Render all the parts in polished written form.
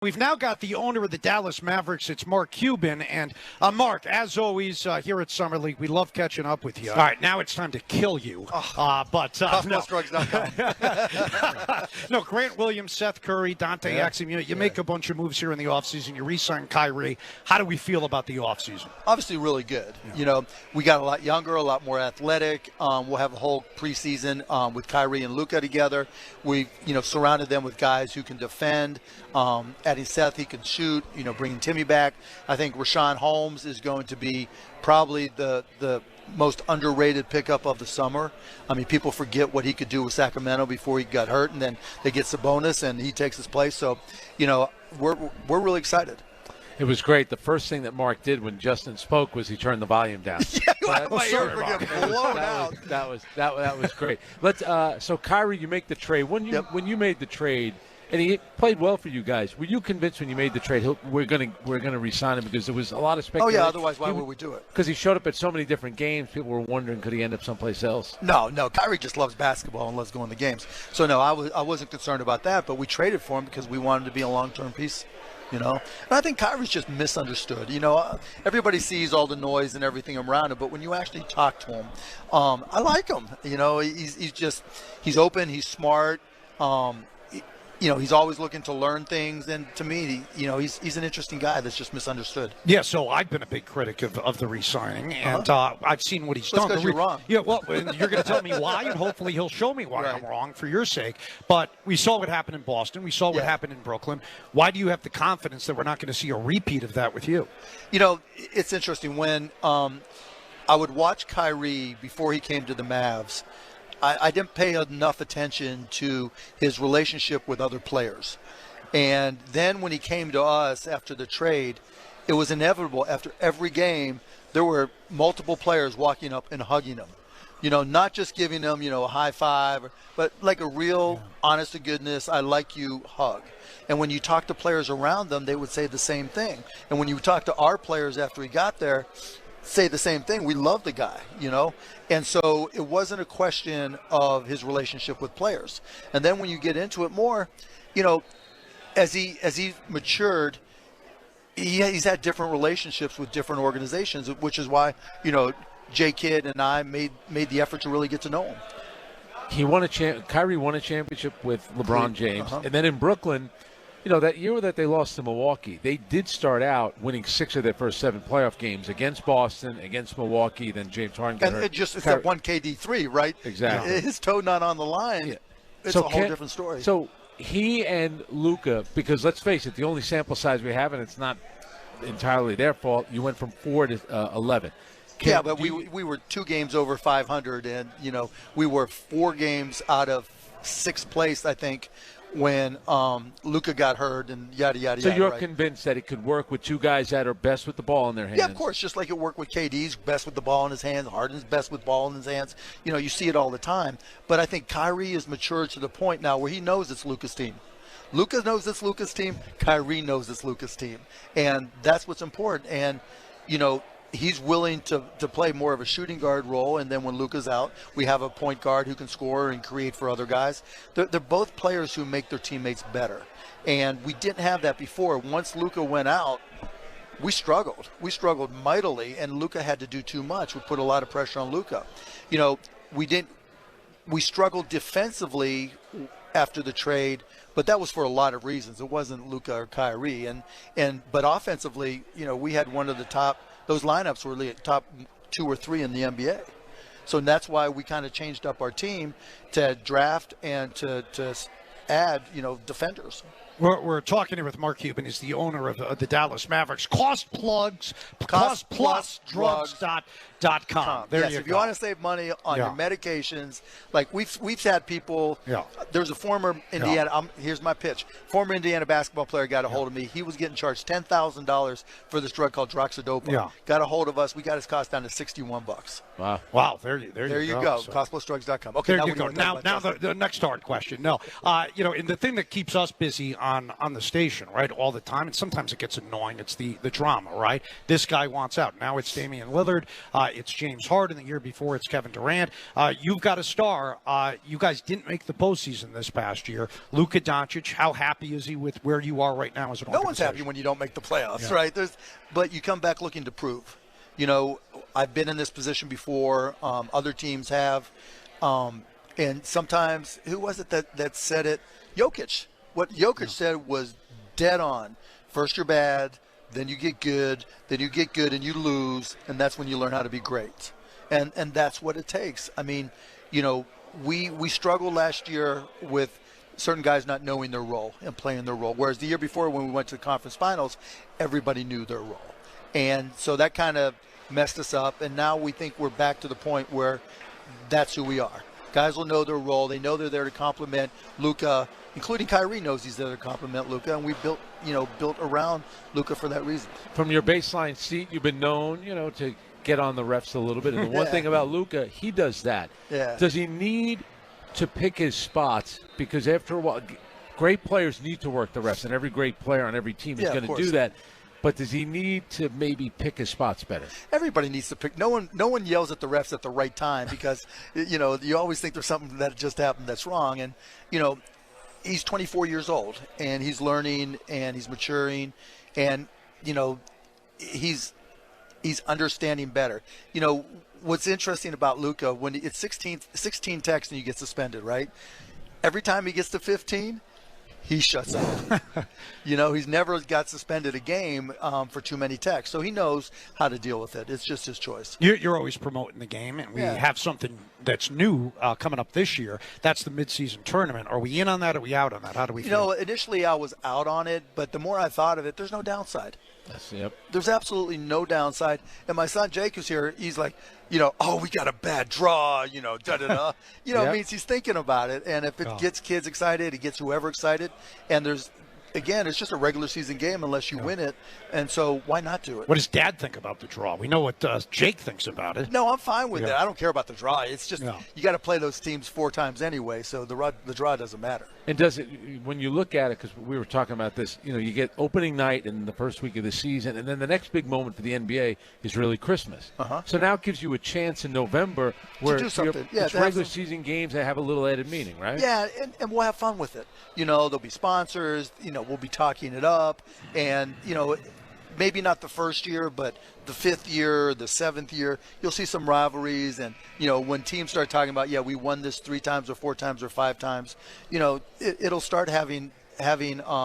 We've now got the owner of the Dallas Mavericks. It's Mark Cuban. And Mark, as always, here at Summer League, we love catching up with you. All right, now it's time to kill you. No, Grant Williams, Seth Curry, Dante Exum. You make a bunch of moves here in the offseason. You re-sign Kyrie. How do we feel about the offseason? Obviously really good. Yeah. You know, we got a lot younger, a lot more athletic. We'll have a whole preseason with Kyrie and Luka together. We've, surrounded them with guys who can defend. Adding Seth, he can shoot, bringing Timmy back. I think Rashawn Holmes is going to be probably the most underrated pickup of the summer. I mean, people forget what he could do with Sacramento before he got hurt, and then they get Sabonis, and he takes his place. So, we're really excited. It was great. The first thing that Mark did when Justin spoke was he turned the volume down. My ears were getting blown out. That was great. So Kyrie, you make the trade. When you made the trade, and he played well for you guys, were you convinced when you made the trade we're going to re-sign him, because there was a lot of speculation? Oh yeah, otherwise why would we do it? Because he showed up at so many different games, people were wondering could he end up someplace else. No, Kyrie just loves basketball and loves going to games. So no, I wasn't concerned about that, but we traded for him because we wanted to be a long-term piece. And I think Kyrie's just misunderstood. Everybody sees all the noise and everything around him, but when you actually talk to him, I like him. He's open, he's smart. He's always looking to learn things, and to me, he's an interesting guy that's just misunderstood. Yeah, so I've been a big critic of the re-signing, and I've seen what he's done. Because you're wrong. Yeah, well, and you're going to tell me why, and hopefully he'll show me why I'm wrong for your sake. But we saw what happened in Boston. We saw what happened in Brooklyn. Why do you have the confidence that we're not going to see a repeat of that with you? It's interesting. When I would watch Kyrie before he came to the Mavs, I didn't pay enough attention to his relationship with other players. And then when he came to us after the trade, it was inevitable. After every game, there were multiple players walking up and hugging him. Not just giving him, a high five, but like a real honest to goodness, I like you hug. And when you talk to players around them, they would say the same thing. And when you talk to our players after he got there, say the same thing. We love the guy, And so it wasn't a question of his relationship with players. And then when you get into it more, as he matured, he's had different relationships with different organizations, which is why, J. Kidd and I made the effort to really get to know him. Kyrie won a championship with LeBron James. And then in Brooklyn, that year that they lost to Milwaukee, they did start out winning 6 of their first 7 playoff games against Boston, against Milwaukee, then James Harden got hurt. It's that one KD3, right? Exactly. His toe not on the line. Yeah. It's a whole different story. So he and Luka, because let's face it, the only sample size we have, and it's not entirely their fault, you went from 4 to 11. But we were 2 games over 500, and, we were 4 games out of 6th place, I think, when Luka got hurt and yada, yada, yada. So you're convinced that it could work with 2 guys that are best with the ball in their hands? Yeah, of course. Just like it worked with KD's best with the ball in his hands, Harden's best with ball in his hands. You see it all the time. But I think Kyrie is matured to the point now where he knows it's Luka's team. Luka knows it's Luka's team. Kyrie knows it's Luka's team. And that's what's important. And, he's willing to play more of a shooting guard role, and then when Luka's out, we have a point guard who can score and create for other guys. They're both players who make their teammates better, and we didn't have that before. Once Luka went out, we struggled. We struggled mightily, and Luka had to do too much. We put a lot of pressure on Luka. We struggled defensively after the trade, but that was for a lot of reasons. It wasn't Luka or Kyrie, but offensively, we had one of the top. Those lineups were the top 2 or 3 in the NBA. So that's why we kind of changed up our team to draft and to add, defenders. We're talking here with Mark Cuban. He's the owner of the Dallas Mavericks. CostPlusDrugs.com. There yes, you if go. you want to save money on your medications, like we've had people. Yeah. There's a former Indiana. Here's my pitch. Former Indiana basketball player got a hold of me. He was getting charged $10,000 for this drug called droxidopa. Yeah. Got a hold of us. We got his cost down to $61. Wow. There you go. So. CostPlusDrugs.com. Okay. There you go. Now the next hard question. No. And the thing that keeps us busy on the station, right, all the time, and sometimes it gets annoying. It's the drama, right? This guy wants out. Now it's Damian Lillard. It's James Harden. The year before, it's Kevin Durant. You've got a star. You guys didn't make the postseason this past year. Luka Doncic, how happy is he with where you are right now as an organization? No one's happy when you don't make the playoffs, right? But you come back looking to prove. You know, I've been in this position before. Other teams have. And sometimes, who was it that said it? Jokic. What Jokic said was dead on. First you're bad, then you get good, then you get good and you lose, and that's when you learn how to be great. And that's what it takes. I mean, you know, we struggled last year with certain guys not knowing their role and playing their role, whereas the year before when we went to the conference finals, everybody knew their role. And so that kind of messed us up, and now we think we're back to the point where that's who we are. Guys will know their role. They know they're there to complement Luka, including Kyrie knows he's there to complement Luka, and we built around Luka for that reason. From your baseline seat, you've been known, to get on the refs a little bit. And the one thing about Luka, he does that. Yeah. Does he need to pick his spots? Because after a while, great players need to work the refs, and every great player on every team is going to do that. But does he need to maybe pick his spots better? Everybody needs to pick. No one yells at the refs at the right time because, you always think there's something that just happened that's wrong. And, he's 24 years old, and he's learning, and he's maturing, and, he's understanding better. What's interesting about Luka, when it's 16 texts and you get suspended, right? Every time he gets to 15, he shuts up. He's never got suspended a game for too many texts, so he knows how to deal with it. It's just his choice. You're always promoting the game, and we have something that's new coming up this year. That's the midseason tournament. Are we in on that? Or are we out on that? How do we feel? Initially I was out on it, but the more I thought of it, there's no downside. Yep. There's absolutely no downside. And my son Jake, who's here, he's like, we got a bad draw, da-da-da. It means he's thinking about it. And if it gets kids excited, it gets whoever excited. And it's just a regular season game unless you win it. And so why not do it? What does Dad think about the draw? We know what Jake thinks about it. No, I'm fine with it. I don't care about the draw. It's just you got to play those teams 4 times anyway, so the draw doesn't matter. And does it, when you look at it, because we were talking about this, you get opening night in the first week of the season, and then the next big moment for the NBA is really Christmas. So now it gives you a chance in November where to do something. It's regular season games that have a little added meaning, right? Yeah, and we'll have fun with it. There'll be sponsors. We'll be talking it up, and maybe not the first year, but the 5th year, the 7th year, you'll see some rivalries. And, when teams start talking about, we won this 3 times or 4 times or 5 times, it'll start having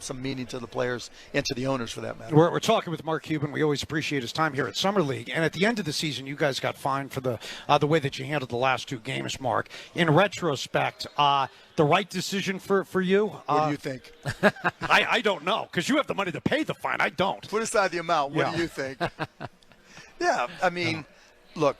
some meaning to the players and to the owners for that matter. We're talking with Mark Cuban. We always appreciate his time here at Summer League. And at the end of the season, you guys got fined for the way that you handled the last 2 games, Mark. In retrospect, the right decision for you? What do you think? I don't know, because you have the money to pay the fine. I don't. Put aside the amount. What do you think? I mean, look,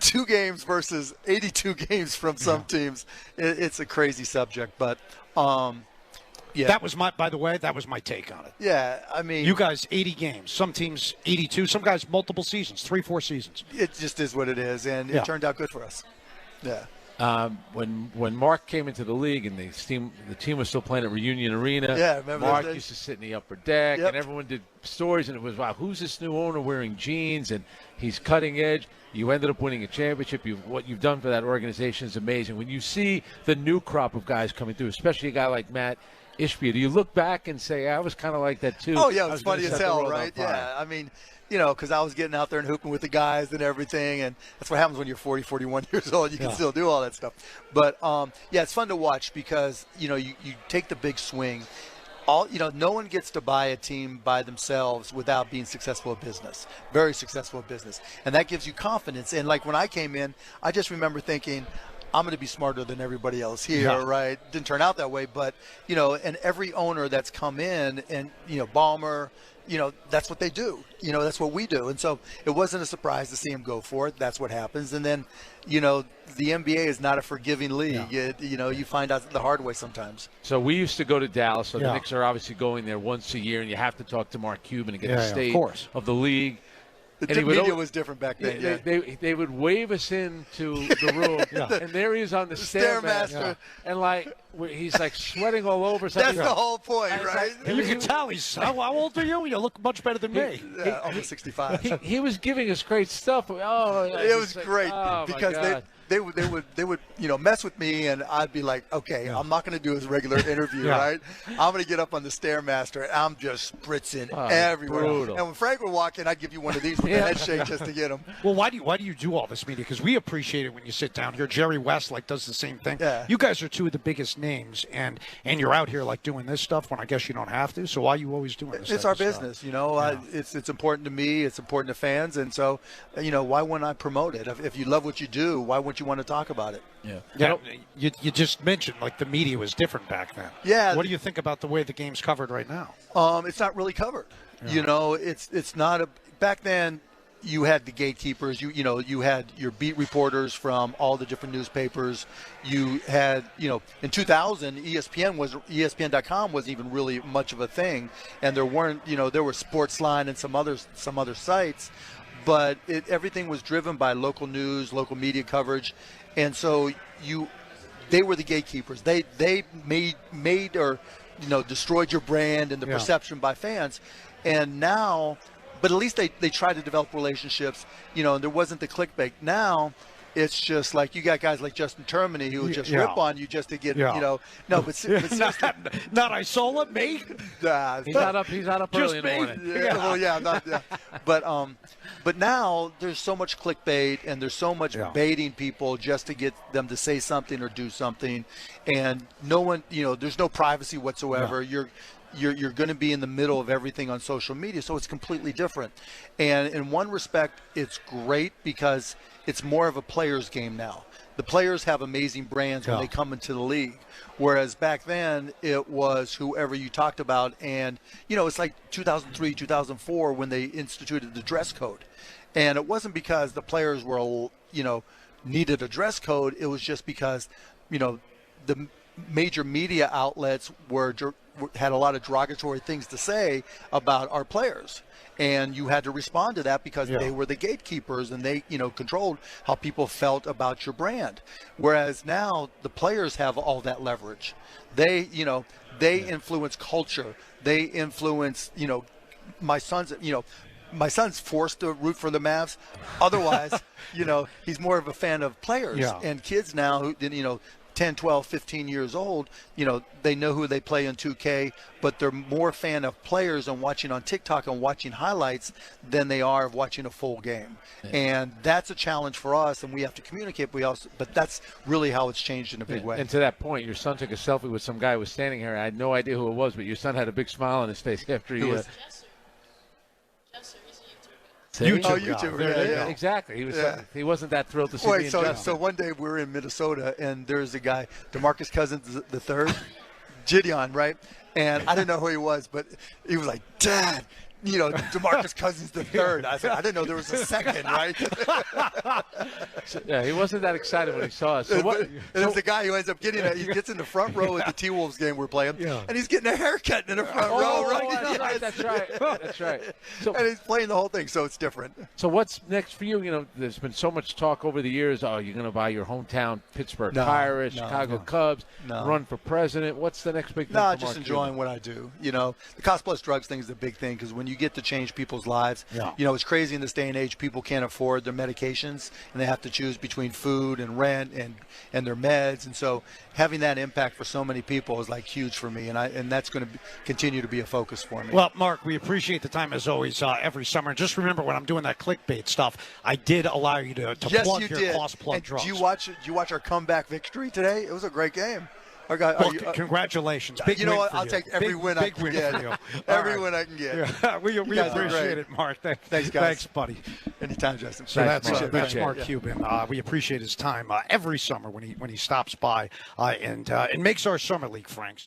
2 games versus 82 games from some teams. It's a crazy subject, but that was by the way, that was my take on it. Yeah, I mean, you guys 80 games, some teams 82, some guys multiple seasons, 3-4 seasons. It just is what it is, and it turned out good for us. Yeah. When Mark came into the league and the team was still playing at Reunion Arena, Mark used to sit in the upper deck, and everyone did stories, and it was, wow, who's this new owner wearing jeans, and he's cutting edge. You ended up winning a championship. What you've done for that organization is amazing. When you see the new crop of guys coming through, especially a guy like Matt Ishbia, do you look back and say, I was kind of like that too? Oh, yeah, it was funny as hell, right? Yeah, I mean, because I was getting out there and hooping with the guys and everything, and that's what happens when you're 40, 41 years old. You can still do all that stuff. But, it's fun to watch because, you take the big swing. No one gets to buy a team by themselves without being successful at business, very successful at business. And that gives you confidence. And, like, when I came in, I just remember thinking, I'm going to be smarter than everybody else here, right? Didn't turn out that way. But, and every owner that's come in and, Ballmer, that's what they do. That's what we do. And so it wasn't a surprise to see him go for it. That's what happens. And then, the NBA is not a forgiving league. You find out the hard way sometimes. So we used to go to Dallas. So the Knicks are obviously going there once a year, and you have to talk to Mark Cuban and get the state of the league. And he would media was different back then. Yeah. They would wave us into the room, and there he is on the Stairmaster, and like he's like sweating all over. That's the whole point, right? Like, you can tell he's how old are you? You look much better than me. Almost 65. He was giving us great stuff. Oh, it was great because they would mess with me, and I'd be like, okay, I'm not going to do his regular interview, right? I'm going to get up on the Stairmaster, and I'm just spritzing everywhere. Brutal. And when Frank would walk in, I'd give you one of these with a head shake just to get him. Well, why do you do all this media? Because we appreciate it when you sit down here. Jerry West does the same thing. Yeah. You guys are two of the biggest names, and you're out here doing this stuff when I guess you don't have to. So why are you always doing this? It's our business, It's important to me. It's important to fans, and so why wouldn't I promote it? If you love what you do, why wouldn't you want to talk about it? Yeah. You just mentioned the media was different back then. Yeah. What do you think about the way the game's covered right now? It's not really covered. Yeah. It's not back then. You had the gatekeepers. You had your beat reporters from all the different newspapers. You had in 2000 ESPN.com wasn't even really much of a thing, and there weren't there were Sportsline and some other sites, but everything was driven by local news, local media coverage, and so they were the gatekeepers. They made or destroyed your brand and the perception by fans, and now. But at least they tried to develop relationships, and there wasn't the clickbait. Now, it's just like you got guys like Justin Termini who would just rip on you just to get, no, but seriously. not Isola, me. He's not up early in the morning. But now there's so much clickbait and there's so much baiting people just to get them to say something or do something, and no one, there's no privacy whatsoever. You're going to be in the middle of everything on social media, so it's completely different. And in one respect, it's great because it's more of a player's game now. The players have amazing brands when they come into the league, whereas back then it was whoever you talked about. And, it's like 2003, 2004 when they instituted the dress code. And it wasn't because the players were, needed a dress code. It was just because, the major media outlets had a lot of derogatory things to say about our players, and you had to respond to that because they were the gatekeepers and they controlled how people felt about your brand. Whereas now the players have all that leverage. They influence culture. They influence my son's forced to root for the Mavs. Otherwise, he's more of a fan of players. And kids now who 10, 12, 15 years old, they know who they play in 2K, but they're more fan of players and watching on TikTok and watching highlights than they are of watching a full game. And that's a challenge for us, and we have to communicate. But that's really how it's changed in a big way. And to that point, your son took a selfie with some guy who was standing here. I had no idea who it was, but your son had a big smile on his face after he was. YouTuber. Yeah. Exactly. He wasn't that thrilled to see me. So one day we were in Minnesota, and there's a guy, DeMarcus Cousins the third, Gideon, right? And I didn't know who he was, but he was like, "Dad, DeMarcus Cousins the third." I said, "I didn't know there was a second, right?" He wasn't that excited when he saw us. And it's the guy who ends up getting he gets in the front row at the T-Wolves game we're playing, and he's getting a haircut in the front row, right? That's right. So, and he's playing the whole thing, so it's different. So what's next for you? There's been so much talk over the years. Oh, you're going to buy your hometown Pittsburgh Pirates, Chicago Cubs, run for president. What's the next big thing? No, just enjoying what I do. The cost plus drugs thing is the big thing because when you get to change people's lives, it's crazy in this day and age. People can't afford their medications, and they have to choose between food and rent and their meds. And so having that impact for so many people is huge for me, and that's going to continue to be a focus for me. Well, Mark, we appreciate the time as always every summer. And just remember, when I'm doing that clickbait stuff, I did allow you to plug your cost plus drugs. Did you watch our comeback victory today? It was a great game. Congratulations. Big win what? for I'll you. take every win I can get. Every win I can get. Yeah. We appreciate it, Mark. Thanks, guys. Thanks, buddy. Anytime, Justin. So that's Mark Cuban. We appreciate his time every summer when he stops by and makes our summer league, Franks.